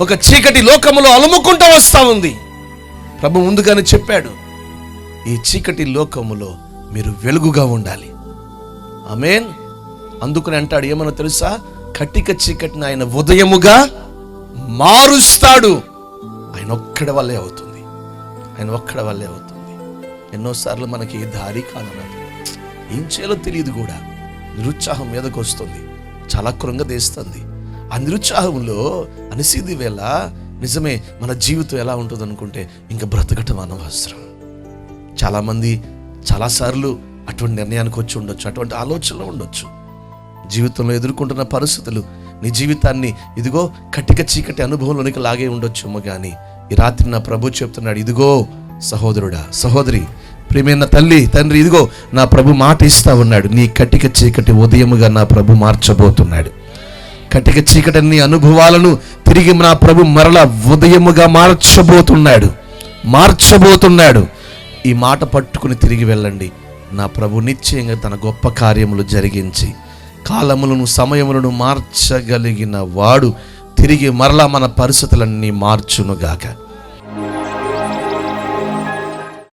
ఒక చీకటి లోకములో అలుముకుంటూ వస్తూ ఉంది. ప్రభు ముందుగానే చెప్పాడు, ఈ చీకటి లోకములో మీరు వెలుగుగా ఉండాలి. ఆమేన్. అందుకని అంటాడు ఏమన్నా తెలుసా, కటిక చీకటిని ఆయన ఉదయముగా మారుస్తాడు. ఆయన ఒక్కడి వల్లే అవుతుంది, ఆయన ఒక్కడి వల్లే అవుతుంది. ఎన్నోసార్లు మనకి దారి కానరాదు, ఏం చేయాలో తెలియదు కూడా. నిరుత్సాహం మీదకు వస్తుంది, చాలా కృంగదీస్తుంది. ఆ నిరుత్సాహంలో అనిసిది వేళ నిజమే మన జీవితం ఎలా ఉంటుంది అనుకుంటే ఇంకా బ్రతకటం అనవసరం. చాలామంది చాలాసార్లు అటువంటి నిర్ణయానికి వచ్చి ఉండొచ్చు, అటువంటి ఆలోచనలో ఉండొచ్చు. జీవితంలో ఎదుర్కొంటున్న పరిస్థితులు నీ జీవితాన్ని ఇదిగో కటిక చీకటి అనుభవంలోనికి లాగే ఉండొచ్చేమో. కానీ ఈ రాత్రి నా ప్రభు చెప్తున్నాడు, ఇదిగో సహోదరుడా, సహోదరి, ప్రియమైన తల్లి, తండ్రి, ఇదిగో నా ప్రభు మాట ఇస్తా ఉన్నాడు. నీ కటిక చీకటి ఉదయముగా నా ప్రభు మార్చబోతున్నాడు. కటిక చీకటి నీ అనుభవాలను తిరిగి నా ప్రభు మరలా ఉదయముగా మార్చబోతున్నాడు. ఈ మాట పట్టుకుని తిరిగి వెళ్ళండి. నా ప్రభు నిశ్చయంగా తన గొప్ప కార్యములు జరిగించి కాలములను సమయములను మార్చగలిగిన వాడు తిరిగి మరలా మన పరిస్థితులన్నీ మార్చునుగాక.